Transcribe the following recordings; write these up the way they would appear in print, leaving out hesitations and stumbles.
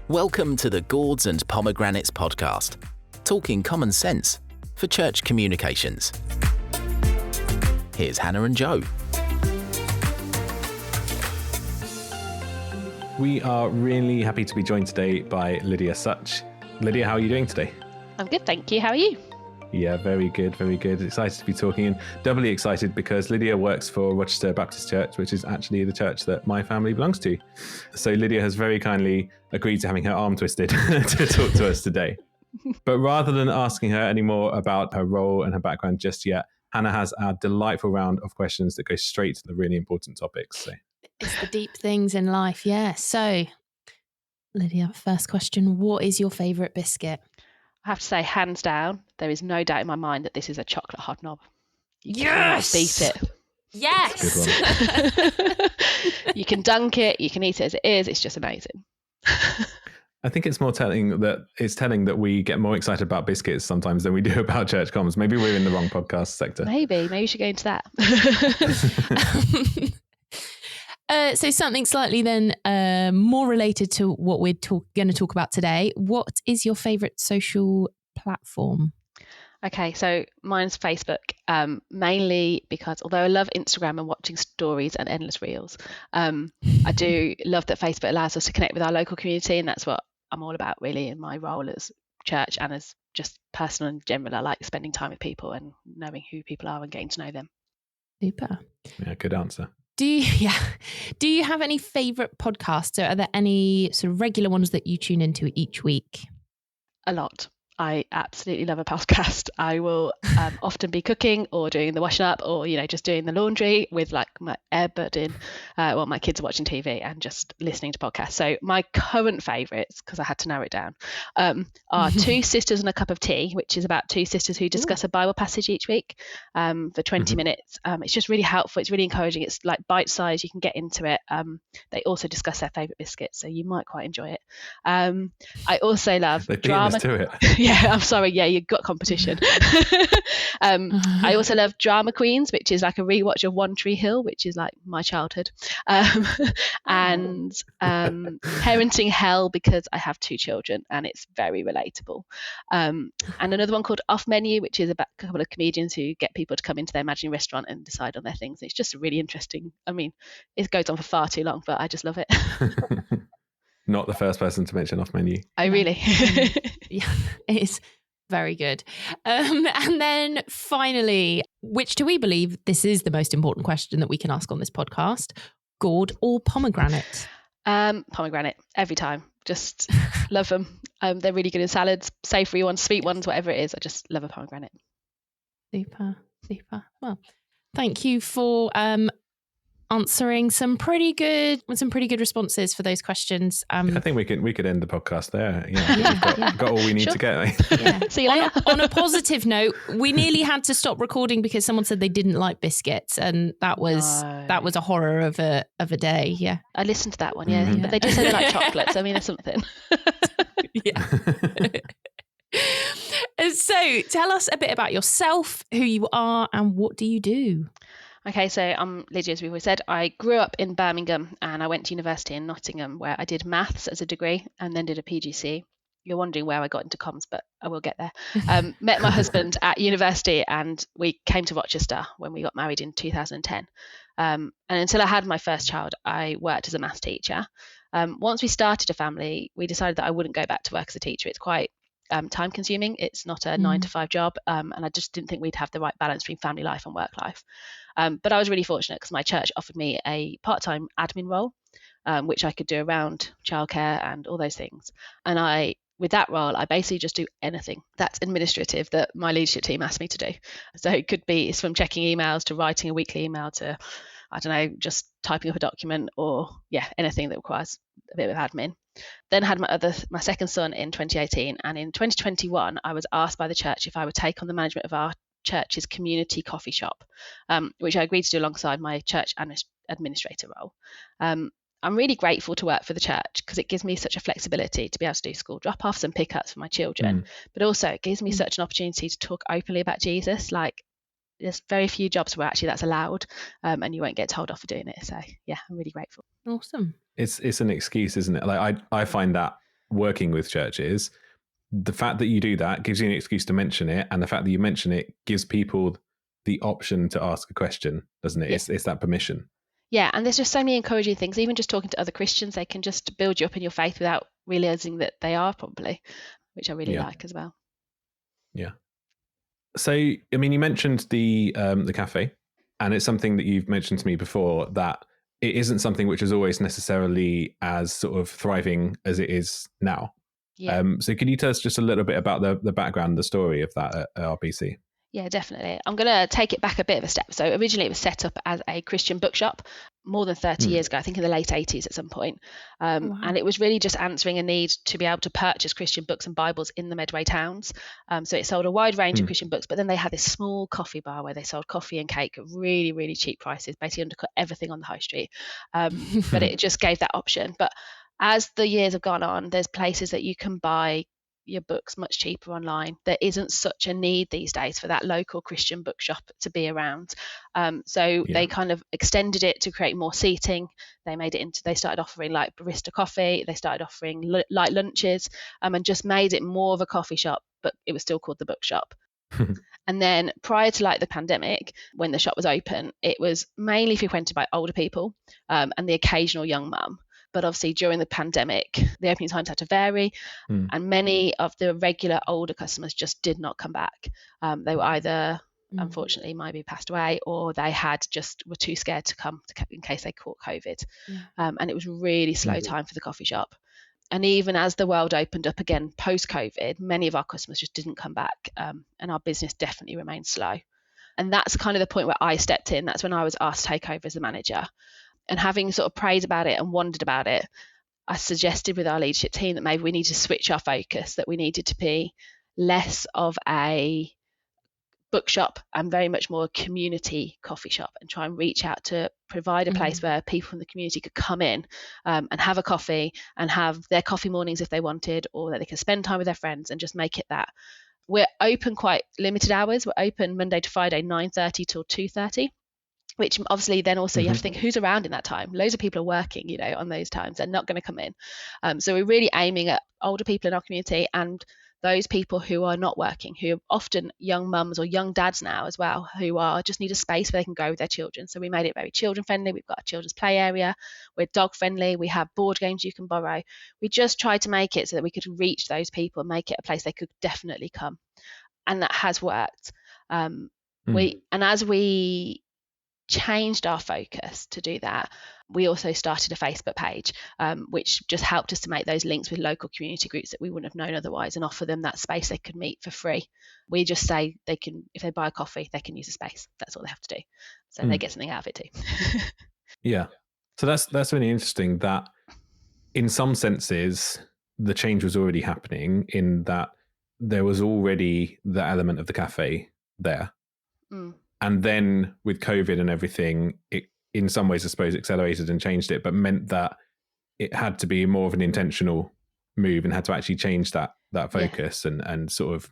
Welcome to the Gourds and Pomegranates podcast, talking common sense for church communications. Here's Hannah and Joe. We are really happy to be joined today by Lydia Sutch. Lydia, how are you doing today? I'm good, thank you. How are you? Yeah, very good, very good. Excited to be talking, and doubly excited because Lydia works for Rochester Baptist Church, which is actually the church that my family belongs to. So Lydia has very kindly agreed to having her arm twisted to talk to us today. But rather than asking her any more about her role and her background just yet, Hannah has our delightful round of questions that go straight to the really important topics. So it's the deep things in life, yeah. So, Lydia, first question, what is your favourite biscuit? I have to say, hands down, there is no doubt in my mind that this is a chocolate hobnob. Yes! Beat it. Yes! You can dunk it, you can eat it as it is, it's just amazing. I think it's more telling that we get more excited about biscuits sometimes than we do about church comms. Maybe we're in the wrong podcast sector. Maybe we should go into that. So something slightly then more related to what we're going to talk about today. What is your favourite social platform? Okay, so mine's Facebook, mainly because although I love Instagram and watching stories and endless reels, I do love that Facebook allows us to connect with our local community, and that's what I'm all about really in my role as church and as just personal and general. I like spending time with people and knowing who people are and getting to know them. Super. Yeah, good answer. Do you have any favourite podcasts? Or are there any sort of regular ones that you tune into each week? A lot. I absolutely love a podcast. I will often be cooking or doing the washing up or, just doing the laundry with like my earbud in while my kids are watching TV and just listening to podcasts. So my current favourites, because I had to narrow it down, are Two Sisters and a Cup of Tea, which is about two sisters who discuss a Bible passage each week for 20 minutes. It's just really helpful. It's really encouraging. It's like bite size. You can get into it. They also discuss their favourite biscuits, so you might quite enjoy it. I also love drama. To it. Yeah, I'm sorry. Yeah, you've got competition. I also love Drama Queens, which is like a rewatch of One Tree Hill, which is like my childhood. And Parenting Hell, because I have two children and it's very relatable. And another one called Off Menu, which is about a couple of comedians who get people to come into their imaginary restaurant and decide on their things. It's just really interesting. I mean, it goes on for far too long, but I just love it. Not the first person to mention Off Menu. Really? Yeah, it is very good. And then finally, which do we believe this is the most important question that we can ask on this podcast? Gourd or pomegranate? Pomegranate every time. Just love them. They're really good in salads, savoury ones, sweet ones, whatever it is. I just love a pomegranate. Super. Well, thank you for answering some pretty good responses for those questions. I think we could end the podcast there. We've got all we need to get. Yeah. See you later. On a positive note, we nearly had to stop recording because someone said they didn't like biscuits, and that was a horror of a day. Yeah, I listened to that one. Yeah, but they do say they like chocolates. I mean, there's something. Yeah. So tell us a bit about yourself, who you are, and what do you do? Okay, so I'm Lydia, as we've always said. I grew up in Birmingham and I went to university in Nottingham where I did maths as a degree and then did a PGC. You're wondering where I got into comms, but I will get there. Met my husband at university and we came to Rochester when we got married in 2010. And until I had my first child, I worked as a maths teacher. Once we started a family, we decided that I wouldn't go back to work as a teacher. It's quite time consuming. It's not a 9-to-5 job. And I just didn't think we'd have the right balance between family life and work life. But I was really fortunate because my church offered me a part-time admin role, which I could do around childcare and all those things. And with that role, I basically just do anything that's administrative that my leadership team asked me to do. So it's from checking emails to writing a weekly email to, I don't know, just typing up a document or anything that requires a bit of admin. Then I had my second son in 2018, and in 2021 I was asked by the church if I would take on the management of our church's community coffee shop, which I agreed to do alongside my church administrator role. I'm really grateful to work for the church because it gives me such a flexibility to be able to do school drop-offs and pick-ups for my children, but also it gives me such an opportunity to talk openly about Jesus. Like, there's very few jobs where actually that's allowed, and you won't get told off for doing it. So yeah, I'm really grateful. Awesome. It's an excuse, isn't it? Like I find that working with churches, the fact that you do that gives you an excuse to mention it, and the fact that you mention it gives people the option to ask a question, doesn't it? Yeah. It's that permission. Yeah, and there's just so many encouraging things. Even just talking to other Christians, they can just build you up in your faith without realizing that they are, probably, which I really like as well. Yeah. So, I mean, you mentioned the cafe, and it's something that you've mentioned to me before, that it isn't something which is always necessarily as sort of thriving as it is now. Yeah. So can you tell us just a little bit about the background, the story of that at RBC? Yeah, definitely. I'm going to take it back a bit of a step. So originally it was set up as a Christian bookshop more than 30 years ago, I think in the late 80s at some point. And it was really just answering a need to be able to purchase Christian books and Bibles in the Medway towns. So it sold a wide range of Christian books, but then they had this small coffee bar where they sold coffee and cake at really, really cheap prices, basically undercut everything on the high street. But it just gave that option. But as the years have gone on, there's places that you can buy your books much cheaper online. There isn't such a need these days for that local Christian bookshop to be around. They kind of extended it to create more seating. They started offering like barista coffee. They started offering light lunches, and just made it more of a coffee shop, but it was still called the bookshop. And then prior to like the pandemic, when the shop was open, it was mainly frequented by older people and the occasional young mum. But obviously during the pandemic, the opening times had to vary, and many of the regular older customers just did not come back. They were either, unfortunately, maybe passed away, or they were too scared to come in case they caught COVID. And it was really slow time for the coffee shop. And even as the world opened up again post-COVID, many of our customers just didn't come back, and our business definitely remained slow. And that's kind of the point where I stepped in. That's when I was asked to take over as the manager. And having sort of prayed about it and wondered about it, I suggested with our leadership team that maybe we need to switch our focus, that we needed to be less of a bookshop and very much more a community coffee shop, and try and reach out to provide a place where people in the community could come in and have a coffee and have their coffee mornings if they wanted, or that they could spend time with their friends, and just make it that. We're open quite limited hours. We're open Monday to Friday, 9:30 till 2:30. Which obviously then also you have to think who's around in that time. Loads of people are working, on those times. They're not going to come in. So we're really aiming at older people in our community and those people who are not working, who are often young mums or young dads now as well, who just need a space where they can go with their children. So we made it very children friendly. We've got a children's play area. We're dog friendly. We have board games you can borrow. We just tried to make it so that we could reach those people and make it a place they could definitely come. And that has worked. As we changed our focus to do that, we also started a Facebook page, which just helped us to make those links with local community groups that we wouldn't have known otherwise, and offer them that space they could meet for free. We just say they can, if they buy a coffee, they can use a space. That's all they have to do. So they get something out of it too. Yeah. So that's really interesting that in some senses, the change was already happening, in that there was already the element of the cafe there. And then with COVID and everything, it in some ways, I suppose, accelerated and changed it, but meant that it had to be more of an intentional move and had to actually change that focus and sort of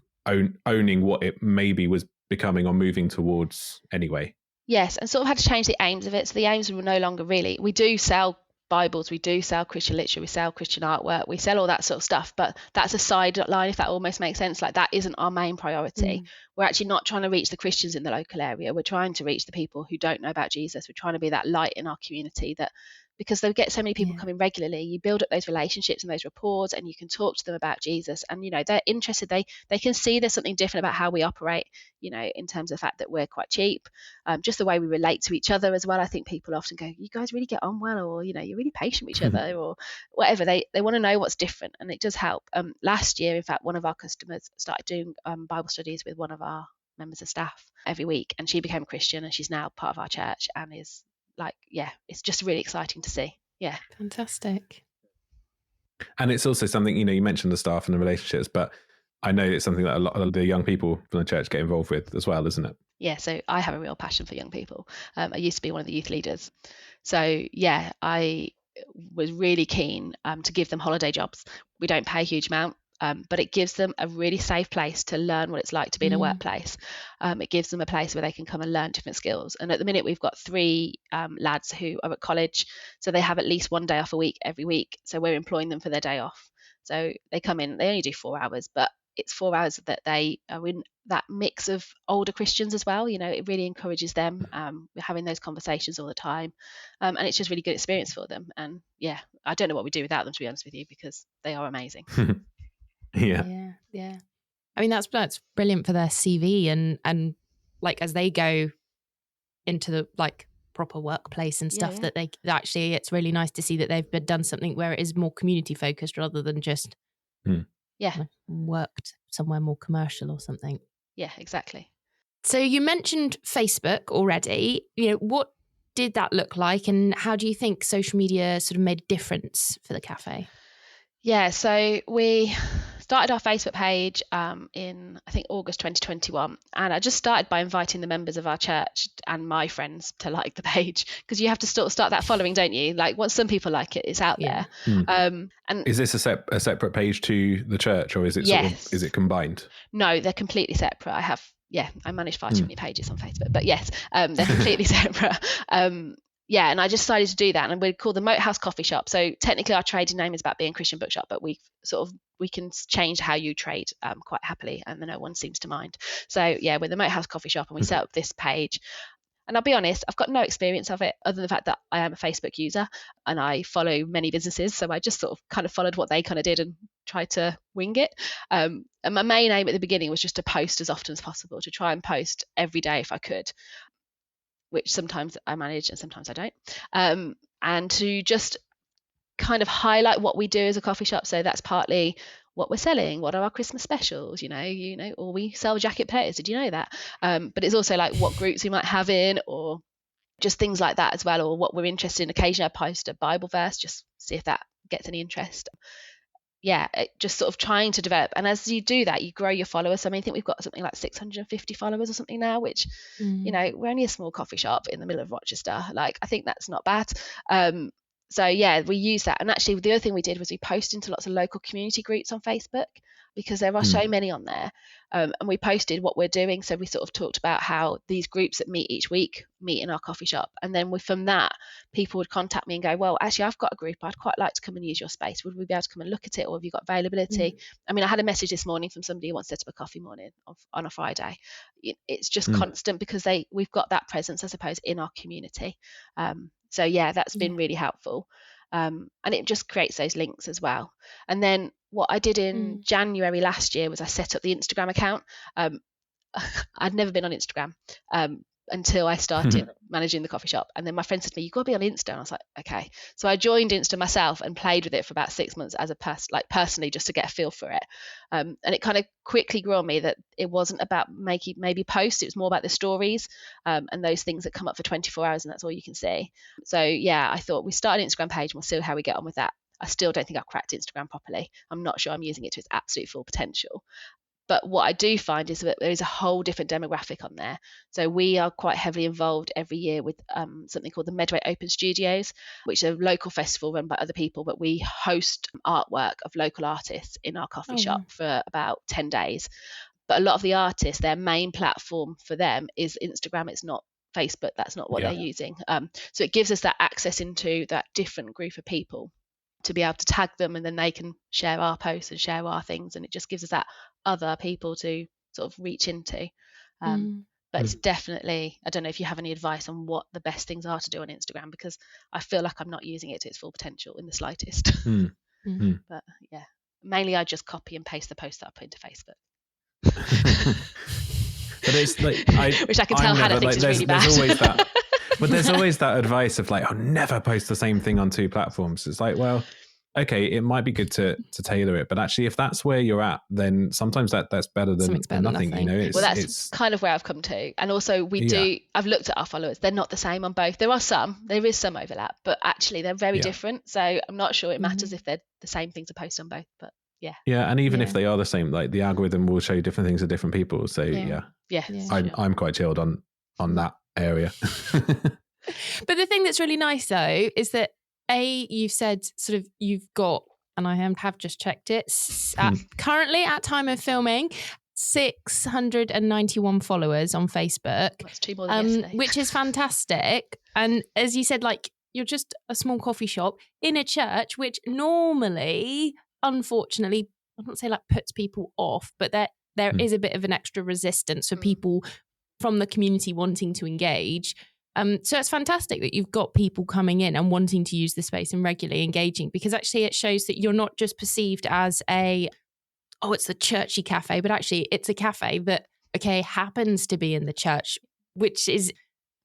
owning what it maybe was becoming or moving towards anyway. Yes, and sort of had to change the aims of it. So the aims were no longer really, we do sell Bibles, we do sell Christian literature, we sell Christian artwork, we sell all that sort of stuff, but that's a sideline, if that almost makes sense. Like, that isn't our main priority. We're actually not trying to reach the Christians in the local area. We're trying to reach the people who don't know about Jesus. We're trying to be that light in our community, that because they get so many people coming regularly, you build up those relationships and those rapports, and you can talk to them about Jesus, and they're interested. They can see there's something different about how we operate, in terms of the fact that we're quite cheap, just the way we relate to each other as well. I think people often go, you guys really get on well, or you're really patient with each other, or whatever. They want to know what's different, and it does help. Last year, in fact, one of our customers started doing Bible studies with one of our members of staff every week, and she became a Christian, and she's now part of our church, and is it's just really exciting to see. Yeah. Fantastic. And it's also something, you mentioned the staff and the relationships, but I know it's something that a lot of the young people from the church get involved with as well, isn't it? Yeah, so I have a real passion for young people. I used to be one of the youth leaders. So yeah, I was really keen to give them holiday jobs. We don't pay a huge amount. but it gives them a really safe place to learn what it's like to be in a workplace. It gives them a place where they can come and learn different skills. And at the minute, we've got 3 lads who are at college, so they have at least 1 day off a week every week. So we're employing them for their day off. So they come in, they only do 4 hours, but it's 4 hours that they are in that mix of older Christians as well. It really encourages them. We're having those conversations all the time. And it's just really good experience for them. And yeah, I don't know what we do without them, to be honest with you, because they are amazing. Yeah. I mean, that's brilliant for their CV and like as they go into the like proper workplace and stuff, that they actually, it's really nice to see that they've done something where it is more community focused rather than just worked somewhere more commercial or something. Yeah, exactly. So you mentioned Facebook already. What did that look like, and how do you think social media sort of made a difference for the cafe? Yeah, so we started our Facebook page in, I think, August 2021. And I just started by inviting the members of our church and my friends to like the page, because you have to start that following, don't you? Like once some people like it, it's out there. And is this a separate page to the church, or is it is it combined? No, they're completely separate. I manage far too many pages on Facebook, but yes, they're completely separate. And I just decided to do that, and we're called the Moat House Coffee Shop. So technically our trading name is about being Christian bookshop, but we can change how you trade quite happily, and no one seems to mind. So yeah, we're the Moat House Coffee Shop, and we set up this page. And I'll be honest, I've got no experience of it other than the fact that I am a Facebook user and I follow many businesses. So I just sort of kind of followed what they kind of did and tried to wing it. And my main aim at the beginning was just to post as often as possible, to try and post every day if I could, which sometimes I manage and sometimes I don't. And to just kind of highlight what we do as a coffee shop. So that's partly what we're selling, what are our Christmas specials, or we sell jacket pairs. Did you know that? But it's also like what groups we might have in, or just things like that as well, or what we're interested in. Occasionally I post a Bible verse, just see if that gets any interest. Yeah, just sort of trying to develop. And as you do that, you grow your followers. So I think we've got something like 650 followers or something now, which, we're only a small coffee shop in the middle of Rochester. Like, I think that's not bad. So yeah, we use that. And actually the other thing we did was we posted into lots of local community groups on Facebook, because there are so many on there. And we posted what we're doing. So we sort of talked about how these groups that meet each week meet in our coffee shop. And then from that, people would contact me and go, well, actually, I've got a group. I'd quite like to come and use your space. Would we be able to come and look at it? Or have you got availability? I mean, I had a message this morning from somebody who wants to set up a coffee morning on a Friday. It's just constant, because we've got that presence, I suppose, in our community. So yeah, that's been really helpful. And it just creates those links as well. And then what I did in January last year was I set up the Instagram account. I'd never been on Instagram until I started managing the coffee shop. And then my friend said to me, you've got to be on Insta. And I was like, okay. So I joined Insta myself and played with it for about 6 months as personally, just to get a feel for it. And it kind of quickly grew on me that it wasn't about making maybe posts. It was more about the stories and those things that come up for 24 hours and that's all you can see. So yeah, I thought we start an Instagram page and we'll see how we get on with that. I still don't think I've cracked Instagram properly. I'm not sure I'm using it to its absolute full potential. But what I do find is that there is a whole different demographic on there. So we are quite heavily involved every year with something called the Medway Open Studios, which is a local festival run by other people, but we host artwork of local artists in our coffee shop for about 10 days. But a lot of the artists, their main platform for them is Instagram. It's not Facebook. That's not what they're using. So it gives us that access into that different group of people to be able to tag them, and then they can share our posts and share our things, and it just gives us that other people to sort of reach into. But it's definitely, I don't know if you have any advice on what the best things are to do on Instagram, because I feel like I'm not using it to its full potential in the slightest. But yeah, mainly I just copy and paste the posts that I put into Facebook. But it's like, which I can tell Hannah thinks is really bad. There's always that. But there's always that advice of like, I'll never post the same thing on 2 platforms. It's like, well, okay, it might be good to tailor it, but actually, if that's where you're at, then sometimes that's better than nothing. Well, that's kind of where I've come to. And also, I've looked at our followers; they're not the same on both. There is some overlap, but actually, they're very different. So I'm not sure it matters if they're the same thing to post on both. But yeah, and even if they are the same, like the algorithm will show different things to different people. So I'm quite chilled on that area. But the thing that's really nice though is that you've said sort of you've got and I have just checked it. Currently, at time of filming, 691 followers on Facebook. That's 2 more than yesterday. Which is fantastic. And as you said, like, you're just a small coffee shop in a church, which normally, unfortunately, I don't say like puts people off, but there is a bit of an extra resistance for people from the community wanting to engage. So it's fantastic that you've got people coming in and wanting to use the space and regularly engaging, because actually it shows that you're not just perceived as it's the churchy cafe, but actually it's a cafe that, happens to be in the church, which is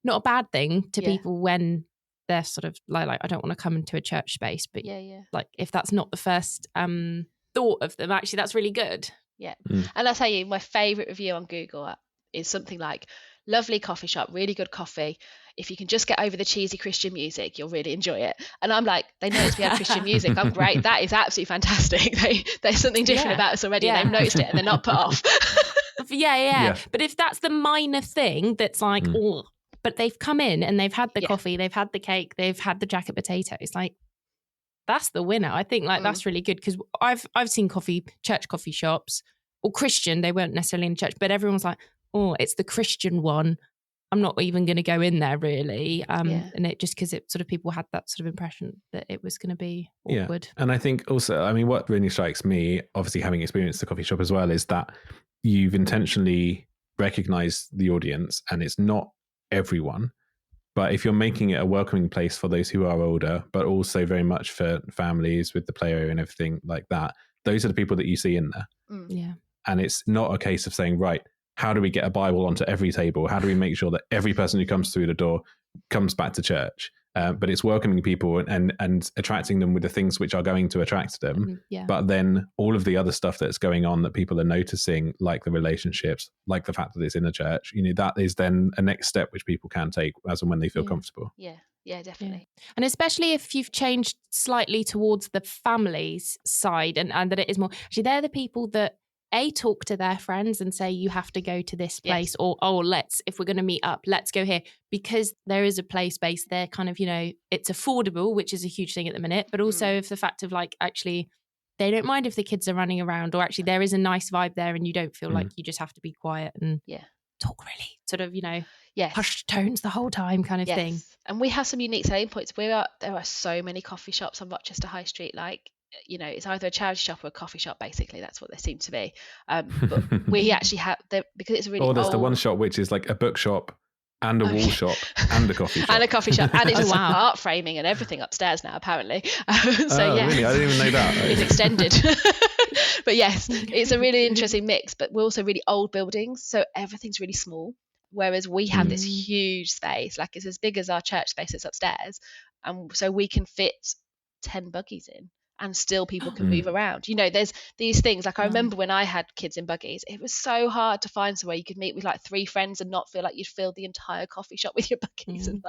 not a bad thing to people when they're sort of like, I don't want to come into a church space, but like if that's not the first thought of them, actually that's really good. Yeah. And I'll tell you, my favourite review on Google is something like, lovely coffee shop, really good coffee. If you can just get over the cheesy Christian music, you'll really enjoy it. And I'm like, they noticed we had Christian music. I'm great. That is absolutely fantastic. There's something different about us already. They've noticed it and they're not put off. Yeah. But if that's the minor thing that's like, but they've come in and they've had the coffee, they've had the cake, they've had the jacket potatoes, like, that's the winner. I think that's really good, because I've seen church coffee shops, or Christian, they weren't necessarily in church, but everyone's like, oh, it's the Christian one. I'm not even going to go in there really. And it just because it sort of people had that sort of impression that it was going to be awkward. Yeah. And I think also, I mean, what really strikes me, obviously having experienced the coffee shop as well, is that you've intentionally recognized the audience, and it's not everyone. But if you're making it a welcoming place for those who are older, but also very much for families with the play area and everything like that, those are the people that you see in there. Yeah. And it's not a case of saying, right, how do we get a Bible onto every table? How do we make sure that every person who comes through the door comes back to church? But it's welcoming people and attracting them with the things which are going to attract them. But then all of the other stuff that's going on that people are noticing, like the relationships, like the fact that it's in a church, that is then a next step which people can take as and when they feel comfortable. Yeah, definitely. And especially if you've changed slightly towards the families side and that it is more, actually they're the people that talk to their friends and say, you have to go to this place, or, if we're going to meet up, let's go here, because there is a play space there, kind of, it's affordable, which is a huge thing at the minute, but also if the fact of like, actually, they don't mind if the kids are running around, or actually there is a nice vibe there and you don't feel like you just have to be quiet and talk really sort of, hushed tones the whole time kind of thing. And we have some unique selling points. There are so many coffee shops on Rochester High Street, like, it's either a charity shop or a coffee shop, basically. That's what they seem to be. But we actually have, because it's a really there's the one shop which is like a bookshop and a wall shop and a coffee shop. And a coffee shop. And it's art framing and everything upstairs now, apparently. Really? I didn't even know that. It's extended. But yes, it's a really interesting mix. But we're also really old buildings, so everything's really small. Whereas we have this huge space, like it's as big as our church space that's upstairs. And so we can fit 10 buggies in. And still people can move around. There's these things, like I remember when I had kids in buggies, it was so hard to find somewhere you could meet with like 3 friends and not feel like you'd filled the entire coffee shop with your buggies and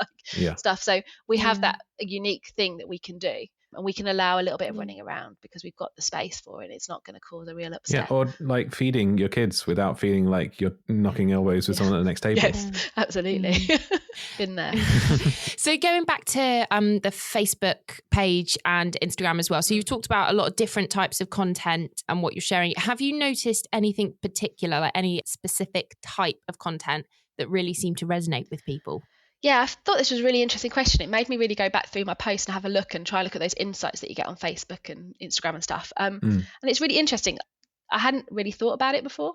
stuff. So we have that unique thing that we can do. And we can allow a little bit of running around because we've got the space for it. It's not going to cause a real upset. Yeah, or like feeding your kids without feeling like you're knocking elbows with someone at the next table. Yes, absolutely. Been there. So going back to the Facebook page and Instagram as well. So you've talked about a lot of different types of content and what you're sharing. Have you noticed anything particular, like any specific type of content that really seemed to resonate with people? Yeah, I thought this was a really interesting question. It made me really go back through my post and have a look and try and look at those insights that you get on Facebook and Instagram and stuff. And it's really interesting. I hadn't really thought about it before.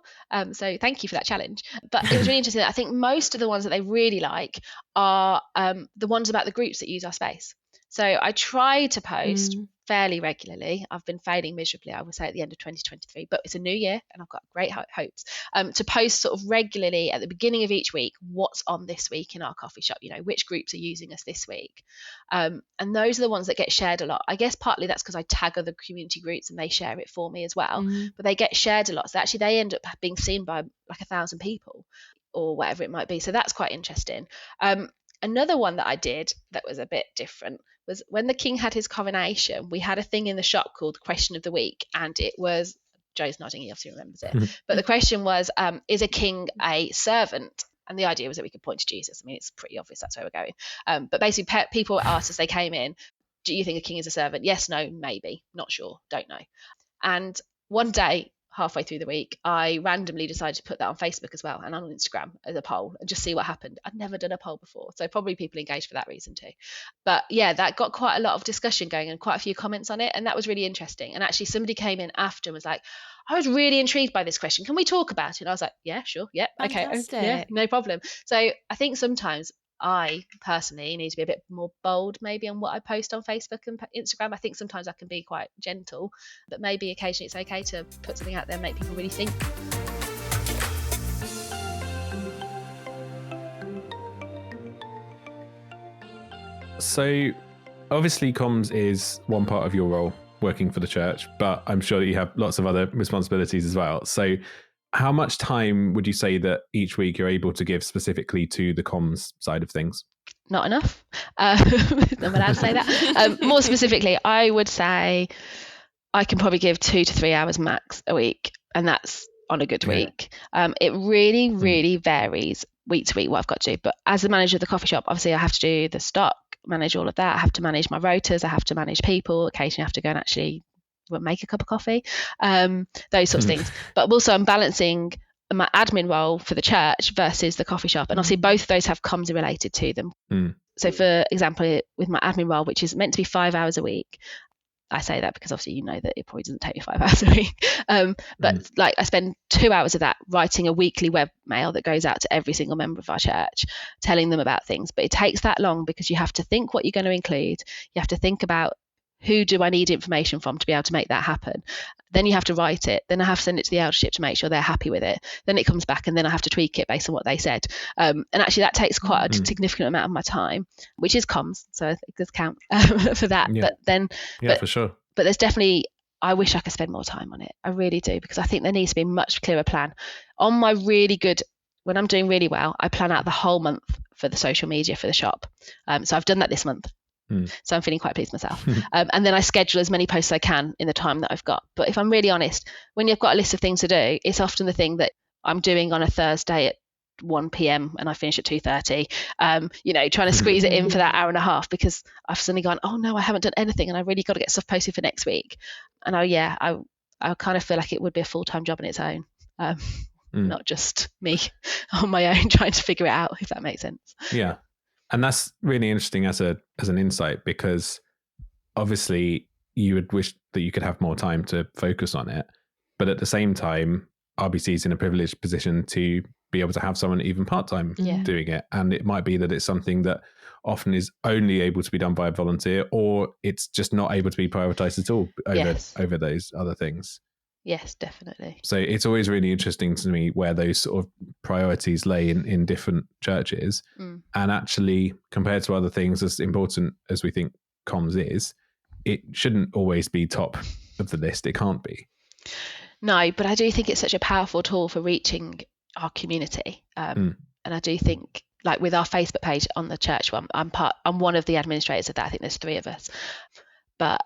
So thank you for that challenge. But it was really interesting. I think most of the ones that they really like are the ones about the groups that use our space. So I try to post fairly regularly. I've been failing miserably, I would say, at the end of 2023, but it's a new year and I've got great hopes to post sort of regularly at the beginning of each week, what's on this week in our coffee shop, which groups are using us this week. And those are the ones that get shared a lot. I guess partly that's because I tag other community groups and they share it for me as well, but they get shared a lot. So actually they end up being seen by like 1,000 people or whatever it might be. So that's quite interesting. Another one that I did that was a bit different was when the king had his coronation, we had a thing in the shop called Question of the Week. And it was, Joe's nodding, he obviously remembers it. But the question was, is a king a servant? And the idea was that we could point to Jesus. I mean, it's pretty obvious that's where we're going. But basically, people asked as they came in, Do you think a king is a servant? Yes, no, maybe, not sure, don't know. And one day, halfway through the week, I randomly decided to put that on Facebook as well and on Instagram as a poll and just see what happened. I'd never done a poll before, so probably people engaged for that reason too. But yeah, that got quite a lot of discussion going and quite a few comments on it, and that was really interesting. And actually somebody came in after and was like, I was really intrigued by this question. Can we talk about it? And I was like, yeah, sure. Yeah. Okay. Yeah, no problem. So I think sometimes I personally need to be a bit more bold maybe on what I post on Facebook and Instagram. I think sometimes I can be quite gentle, but maybe occasionally it's okay to put something out there and make people really think. So obviously comms is one part of your role working for the church, but I'm sure that you have lots of other responsibilities as well. So how much time would you say that each week you're able to give specifically to the comms side of things? Not enough. I'm allowed to say that. More specifically, I would say I can probably give 2 to 3 hours max a week, and that's on a good week. It really, really varies week to week what I've got to do. But as the manager of the coffee shop, obviously I have to do the stock, manage all of that. I have to manage my rotas. I have to manage people. Occasionally I have to go and actually make a cup of coffee, those sorts of things. But also I'm balancing my admin role for the church versus the coffee shop, and obviously both of those have comms related to them. So for example, with my admin role, which is meant to be 5 hours a week, I say that because obviously you know that it probably doesn't take me 5 hours a week, but like I spend 2 hours of that writing a weekly web mail that goes out to every single member of our church, telling them about things. But it takes that long because you have to think what you're going to include, you have to think about who do I need information from to be able to make that happen. Then you have to write it. Then I have to send it to the eldership to make sure they're happy with it. Then it comes back and then I have to tweak it based on what they said. And actually that takes quite a significant amount of my time, which is comms. So it does count for that. Yeah. But then, for sure. But there's definitely, I wish I could spend more time on it. I really do, because I think there needs to be a much clearer plan. On my really good, when I'm doing really well, I plan out the whole month for the social media for the shop. So I've done that this month. So I'm feeling quite pleased with myself. And then I schedule as many posts as I can in the time that I've got. But if I'm really honest, when you've got a list of things to do, it's often the thing that I'm doing on a Thursday at 1 p.m. and I finish at 2:30, trying to squeeze it in for that hour and a half, because I've suddenly gone, oh no, I haven't done anything and I really got to get stuff posted for next week. And I kind of feel like it would be a full-time job in its own. Not just me on my own trying to figure it out, if that makes sense. Yeah. And that's really interesting as an insight, because obviously you would wish that you could have more time to focus on it. But at the same time, RBC is in a privileged position to be able to have someone even part-time doing it. And it might be that it's something that often is only able to be done by a volunteer, or it's just not able to be prioritized at all over those other things. Yes, definitely. So it's always really interesting to me where those sort of priorities lay in different churches. And actually, compared to other things, as important as we think comms is, it shouldn't always be top of the list. It can't be. No, but I do think it's such a powerful tool for reaching our community. And I do think, like with our Facebook page on the church one, I'm one of the administrators of that. I think there's 3 of us. But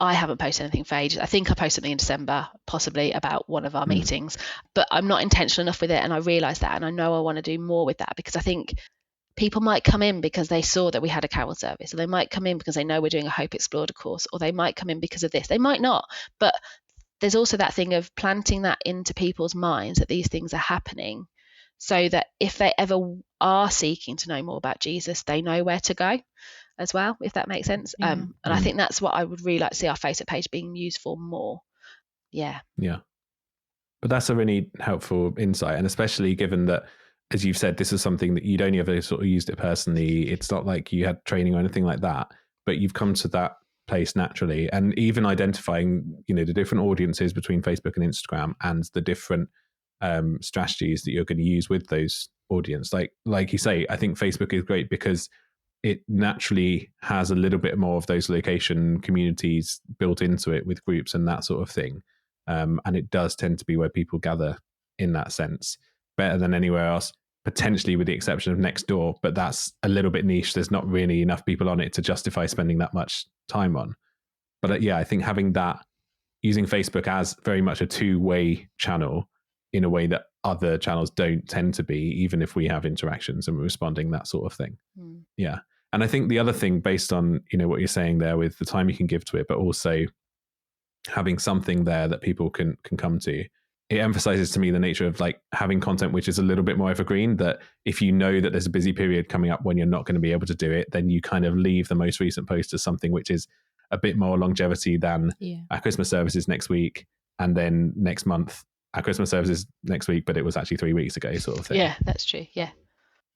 I haven't posted anything for ages. I think I posted something in December, possibly about one of our meetings, but I'm not intentional enough with it. And I realise that, and I know I want to do more with that, because I think people might come in because they saw that we had a carol service, or they might come in because they know we're doing a Hope Explored course, or they might come in because of this. They might not, but there's also that thing of planting that into people's minds that these things are happening, so that if they ever are seeking to know more about Jesus, they know where to go as well, if that makes sense. And I think that's what I would really like to see our Facebook page being used for more. Yeah. But that's a really helpful insight, and especially given that, as you've said, this is something that you'd only ever sort of used it personally. It's not like you had training or anything like that, but you've come to that place naturally. And even identifying, the different audiences between Facebook and Instagram, and the different strategies that you're going to use with those audience. Like you say, I think Facebook is great because it naturally has a little bit more of those location communities built into it with groups and that sort of thing. And it does tend to be where people gather in that sense, better than anywhere else, potentially with the exception of next door, but that's a little bit niche. There's not really enough people on it to justify spending that much time on. But I think having that, using Facebook as very much a two-way channel in a way that other channels don't tend to be, even if we have interactions and we're responding, that sort of thing. Yeah. And I think the other thing, based on, what you're saying there with the time you can give to it, but also having something there that people can come to, it emphasizes to me the nature of like having content which is a little bit more evergreen, that if you know that there's a busy period coming up when you're not going to be able to do it, then you kind of leave the most recent post as something which is a bit more longevity than our Christmas services next week, and then next month our Christmas services next week, but it was actually 3 weeks ago, sort of thing. Yeah, that's true. Yeah.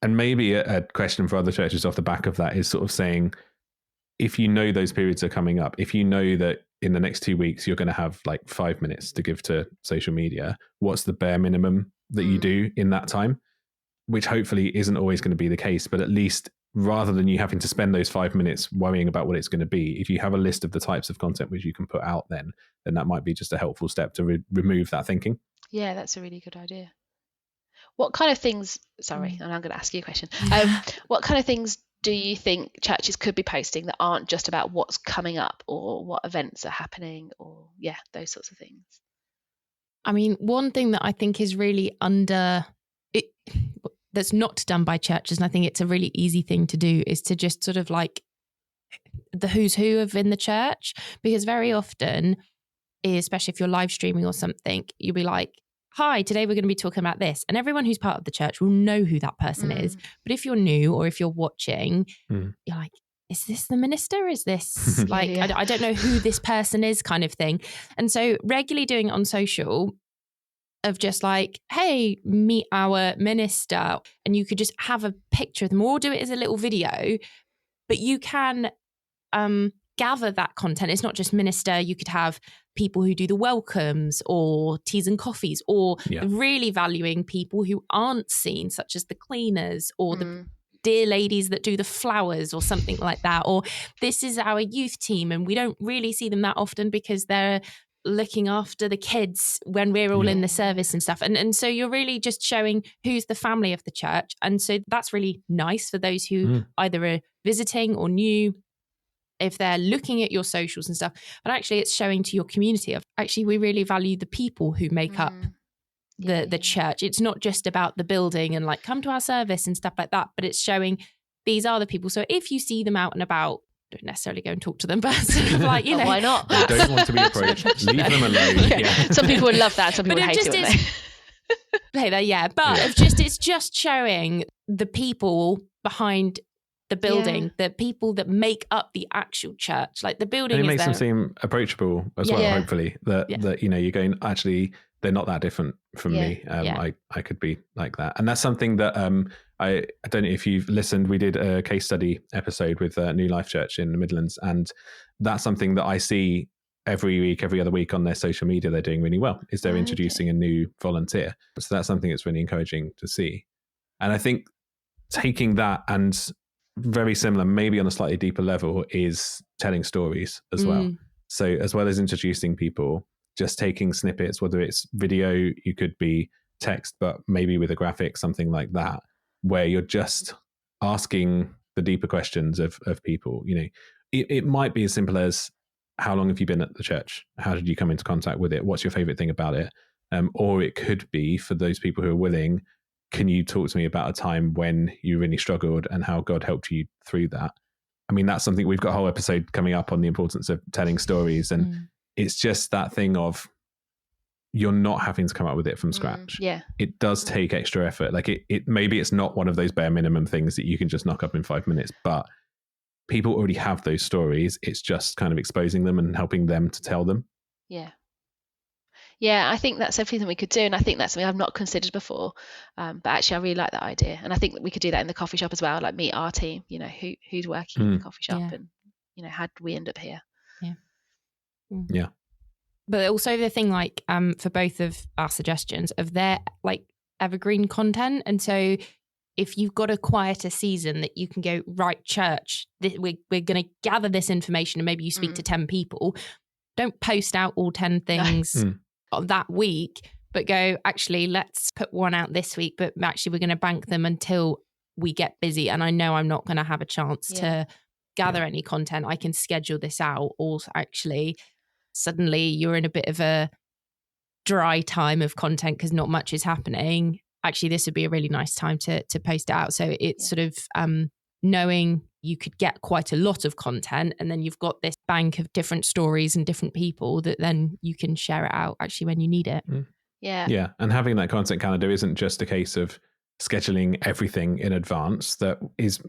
And maybe a question for other churches off the back of that is sort of saying, if you know those periods are coming up, if you know that in the next 2 weeks you're going to have like 5 minutes to give to social media, what's the bare minimum that you do in that time? Which hopefully isn't always going to be the case, but at least rather than you having to spend those 5 minutes worrying about what it's going to be, if you have a list of the types of content which you can put out, then that might be just a helpful step to remove that thinking. Yeah, that's a really good idea. What kind of things, sorry, and I'm going to ask you a question. What kind of things do you think churches could be posting that aren't just about what's coming up or what events are happening, or those sorts of things? I mean, one thing that I think is really that's not done by churches, and I think it's a really easy thing to do, is to just sort of like the who's who of in the church, because very often, especially if you're live streaming or something, you'll be like, hi, today we're going to be talking about this. And everyone who's part of the church will know who that person is. But if you're new or if you're watching, you're like, is this the minister? Is this like, I don't know who this person is, kind of thing. And so regularly doing it on social of just like, hey, meet our minister. And you could just have a picture of them, or do it as a little video. But you can gather that content. It's not just minister. You could have people who do the welcomes or teas and coffees, or really valuing people who aren't seen, such as the cleaners or the dear ladies that do the flowers or something like that. Or this is our youth team and we don't really see them that often because they're looking after the kids when we're all in the service and stuff. And so you're really just showing who's the family of the church. And so that's really nice for those who either are visiting or new, if they're looking at your socials and stuff. But actually it's showing to your community of, actually, we really value the people who make up the church. It's not just about the building and like, come to our service and stuff like that, but it's showing these are the people. So if you see them out and about, don't necessarily go and talk to them, but sort of like, you know, why not? They don't want to be approached. Leave them alone. Some people would love that. Some people would hate it. But it's just showing the people behind the building, the people that make up the actual church, like the building. And it makes them seem approachable as well. Hopefully that you know, you're going, actually, they're not that different from me. I could be like that. And that's something that I don't know if you've listened. We did a case study episode with New Life Church in the Midlands, and that's something that I see every week, every other week on their social media. They're doing really well. Is they're introducing a new volunteer. So that's something that's really encouraging to see. And I think taking that and very similar, maybe on a slightly deeper level, is telling stories as well. So as well as introducing people, just taking snippets, whether it's video, you could be text, but maybe with a graphic, something like that, where you're just asking the deeper questions of people. You know, it might be as simple as, how long have you been at the church? How did you come into contact with it? What's your favorite thing about it? Or it could be, for those people who are willing, can you talk to me about a time when you really struggled and how God helped you through that? I mean, that's something, we've got a whole episode coming up on the importance of telling stories. And it's just that thing of, you're not having to come up with it from scratch. It does take extra effort. Like it maybe it's not one of those bare minimum things that you can just knock up in 5 minutes, but people already have those stories. It's just kind of exposing them and helping them to tell them. Yeah, I think that's everything we could do. And I think that's something I've not considered before. But actually, I really like that idea. And I think that we could do that in the coffee shop as well, like meet our team, you know, who's working in the coffee shop and, you know, how did we end up here? Yeah. But also the thing, like, for both of our suggestions of their like evergreen content. And so if you've got a quieter season that you can go, right, church, we're going to gather this information, and maybe you speak to 10 people, don't post out all 10 things of that week, but go, actually, let's put one out this week, but actually we're going to bank them until we get busy. And I know I'm not going to have a chance to gather any content. I can schedule this out. Or actually, suddenly you're in a bit of a dry time of content because not much is happening. Actually, this would be a really nice time to post it out. So it's sort of knowing you could get quite a lot of content, and then you've got this bank of different stories and different people that then you can share it out actually when you need it. Yeah. And having that content calendar isn't just a case of scheduling everything in advance.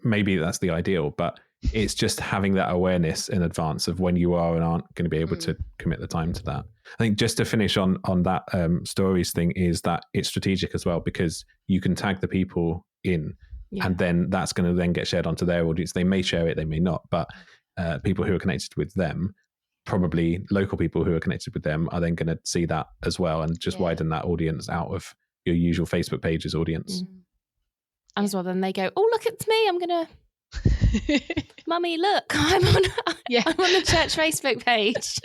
Maybe that's the ideal, but it's just having that awareness in advance of when you are and aren't going to be able to commit the time to that. I think just to finish on that stories thing is that it's strategic as well, because you can tag the people in and then that's going to then get shared onto their audience. They may share it, they may not, but people who are connected with them, probably local people who are connected with them, are then going to see that as well and just widen that audience out of your usual Facebook page's audience. And as well, then they go, oh, look, it's me. I'm going to, Mummy, look, I'm on the church Facebook page.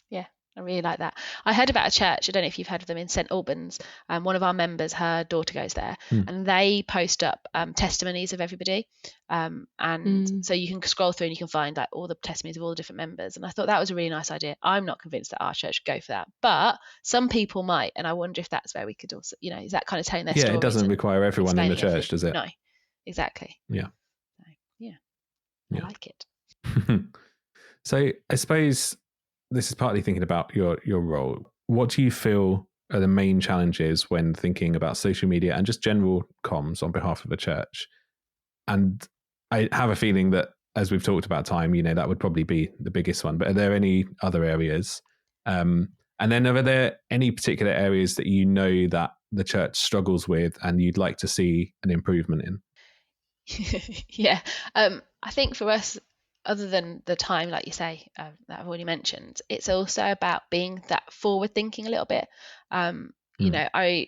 Yeah, I really like that. I heard about a church, I don't know if you've heard of them, in St Albans. One of our members, her daughter goes there, and they post up testimonies of everybody. So you can scroll through and you can find like all the testimonies of all the different members. And I thought that was a really nice idea. I'm not convinced that our church would go for that, but some people might. And I wonder if that's where we could also, is that kind of telling their story? Yeah, it doesn't require everyone in the church, does it? No, exactly. Yeah. I like it. So I suppose this is partly thinking about your role. What do you feel are the main challenges when thinking about social media and just general comms on behalf of a church? And I have a feeling that, as we've talked about time, that would probably be the biggest one. But are there any other areas? And then are there any particular areas that that the church struggles with and you'd like to see an improvement in? Yeah, I think for us, other than the time, like you say, that I've already mentioned, it's also about being that forward thinking a little bit. I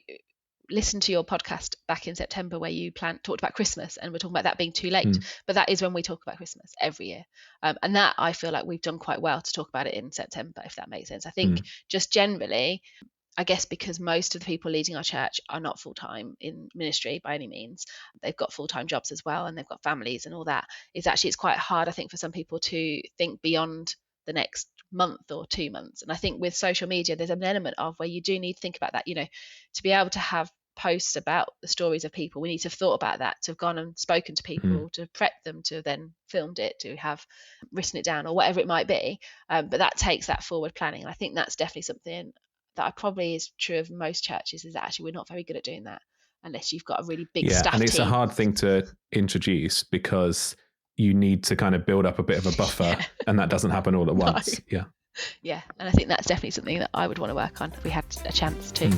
listened to your podcast back in September where you talked about Christmas, and we're talking about that being too late, but that is when we talk about Christmas every year. And that I feel like we've done quite well to talk about it in September, if that makes sense. I think just generally, I guess because most of the people leading our church are not full-time in ministry by any means. They've got full-time jobs as well, and they've got families and all that. It's quite hard, I think, for some people to think beyond the next month or 2 months. And I think with social media, there's an element of where you do need to think about that, to be able to have posts about the stories of people. We need to have thought about that, to have gone and spoken to people, to prep them, to then filmed it, to have written it down or whatever it might be. But that takes that forward planning. And I think that's definitely something that probably is true of most churches, is that actually we're not very good at doing that unless you've got a really big staff and it's team. a hard thing to introduce because you need to kind of build up a bit of a buffer and that doesn't happen all at once. Yeah, and I think that's definitely something that I would want to work on if we had a chance to.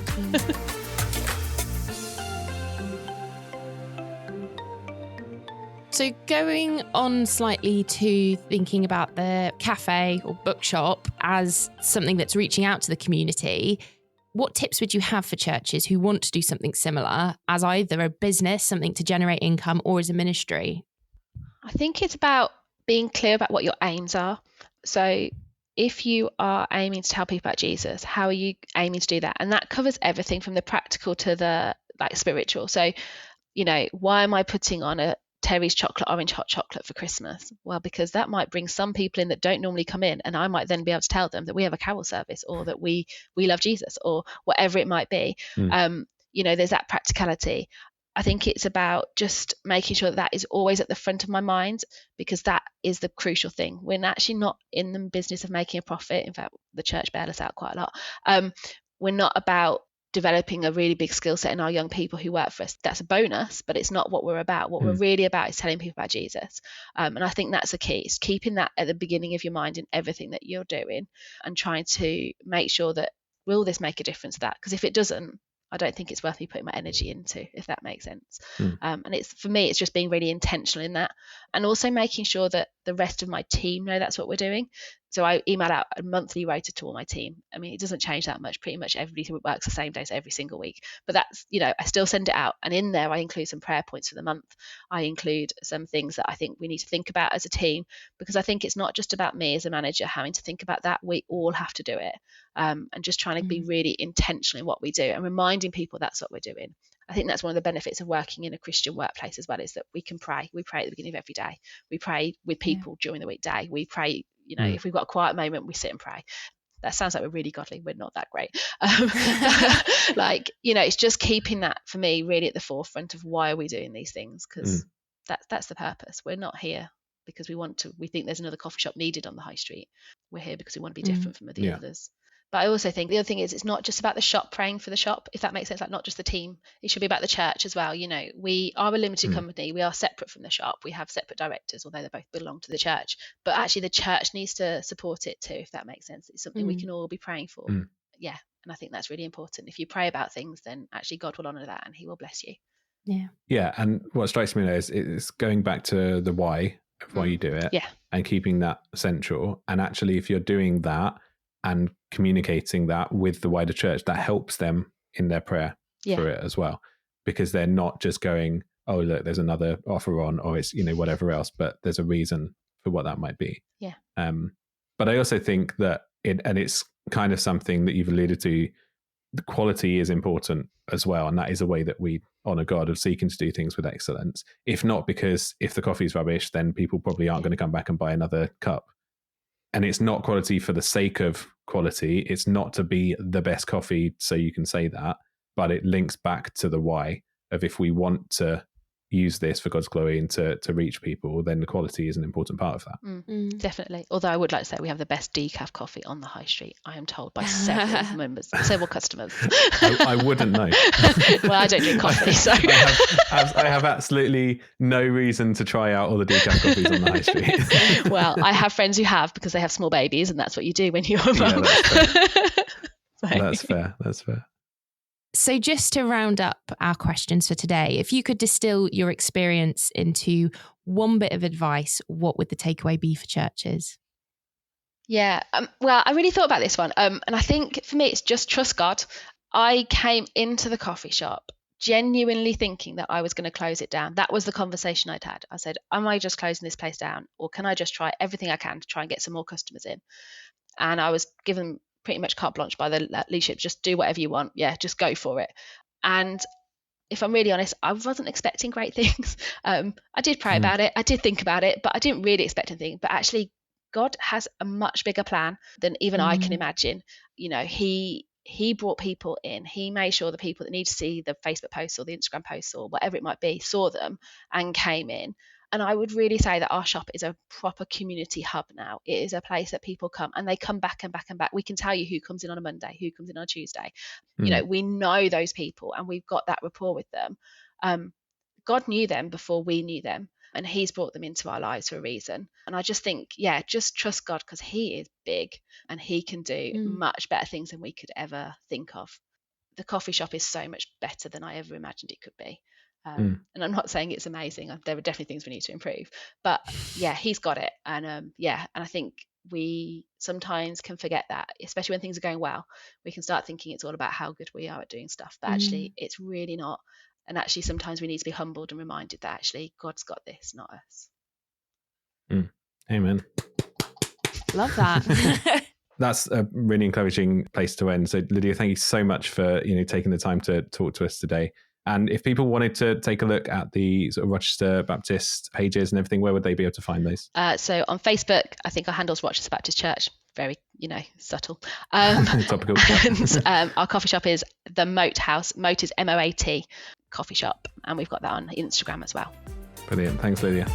So going on slightly to thinking about the cafe or bookshop as something that's reaching out to the community, what tips would you have for churches who want to do something similar as either a business, something to generate income, or as a ministry? I think it's about being clear about what your aims are. So if you are aiming to tell people about Jesus, how are you aiming to do that? And that covers everything from the practical to the spiritual. So, why am I putting on a Terry's chocolate orange hot chocolate for Christmas? Well, because that might bring some people in that don't normally come in, and I might then be able to tell them that we have a carol service, or that we love Jesus, or whatever it might be. There's that practicality. I think it's about just making sure that is always at the front of my mind, because that is the crucial thing. We're actually not in the business of making a profit. In fact, the church bailed us out quite a lot. We're not about developing a really big skill set in our young people who work for us. That's a bonus, but it's not what we're about. What we're really about is telling people about Jesus. And I think that's the key. It's keeping that at the beginning of your mind in everything that you're doing, and trying to make sure that, will this make a difference to that? Because if it doesn't, I don't think it's worth me putting my energy into, if that makes sense. And for me, it's just being really intentional in that, and also making sure that the rest of my team know that's what we're doing. So I email out a monthly rota to all my team. I mean, it doesn't change that much. Pretty much everybody works the same days every single week. But that's, I still send it out. And in there, I include some prayer points for the month. I include some things that I think we need to think about as a team, because I think it's not just about me as a manager having to think about that. We all have to do it. And just trying to be really intentional in what we do, and reminding people that's what we're doing. I think that's one of the benefits of working in a Christian workplace as well, is that we can pray. We pray at the beginning of every day. We pray with people during the weekday. We pray, if we've got a quiet moment, we sit and pray. That sounds like we're really godly. We're not that great. It's just keeping that, for me, really at the forefront of why are we doing these things, because that's the purpose. We're not here because we think there's another coffee shop needed on the high street. We're here because we want to be different from the others. But I also think the other thing is it's not just about the shop praying for the shop, if that makes sense, like not just the team. It should be about the church as well. We are a limited company. We are separate from the shop. We have separate directors, although they both belong to the church. But actually the church needs to support it too, if that makes sense. It's something we can all be praying for. Yeah. And I think that's really important. If you pray about things, then actually God will honour that and he will bless you. Yeah. Yeah. And what strikes me now is it's going back to the why of why you do it and keeping that central. And actually, if you're doing that and communicating that with the wider church, that helps them in their prayer for it as well, because they're not just going, oh, look, there's another offer on, or it's, whatever else, but there's a reason for what that might be. Yeah. But I also think that it's kind of something that you've alluded to, the quality is important as well. And that is a way that we honor God, of seeking to do things with excellence. If not, because if the coffee is rubbish, then people probably aren't going to come back and buy another cup. And it's not quality for the sake of quality. It's not to be the best coffee so you can say that, but it links back to the why of, if we want to use this for God's glory and to reach people, then the quality is an important part of that. Definitely. Although I would like to say we have the best decaf coffee on the high street, I am told by several customers. I wouldn't know. Well, I don't drink coffee, so I have absolutely no reason to try out all the decaf coffees on the high street. Well, I have friends who have, because they have small babies, and that's what you do when you're a mum. That's fair. That's fair. So just to round up our questions for today, if you could distill your experience into one bit of advice, what would the takeaway be for churches? Yeah, well, I really thought about this one. And I think for me, it's just trust God. I came into the coffee shop genuinely thinking that I was going to close it down. That was the conversation I'd had. I said, am I just closing this place down, or can I just try everything I can to try and get some more customers in? And I was given pretty much carte blanche by the leadership, just do whatever you want. Yeah, just go for it. And if I'm really honest, I wasn't expecting great things. I did pray about it. I did think about it, but I didn't really expect anything. But actually, God has a much bigger plan than even I can imagine. He brought people in. He made sure the people that need to see the Facebook posts or the Instagram posts or whatever it might be saw them and came in. And I would really say that our shop is a proper community hub now. It is a place that people come and they come back and back and back. We can tell you who comes in on a Monday, who comes in on a Tuesday. We know those people and we've got that rapport with them. God knew them before we knew them, and he's brought them into our lives for a reason. And I just think, just trust God, because he is big and he can do much better things than we could ever think of. The coffee shop is so much better than I ever imagined it could be. And I'm not saying it's amazing. There are definitely things we need to improve, but he's got it. And and I think we sometimes can forget that, especially when things are going well. We can start thinking it's all about how good we are at doing stuff, but actually it's really not. And actually sometimes we need to be humbled and reminded that actually God's got this, not us. Amen. Love that. That's a really encouraging place to end. So Lydia, thank you so much for taking the time to talk to us today. And if people wanted to take a look at the sort of Rochester Baptist pages and everything, where would they be able to find those? So on Facebook, I think our handle's Rochester Baptist Church. Very, subtle. Topical. And our coffee shop is the Moat House. Moat is MOAT coffee shop. And we've got that on Instagram as well. Brilliant. Thanks, Lydia.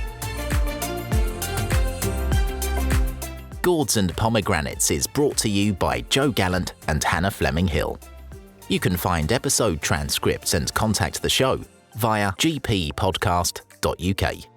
Gourds and Pomegranates is brought to you by Joe Gallant and Hannah Fleming Hill. You can find episode transcripts and contact the show via gppodcast.uk.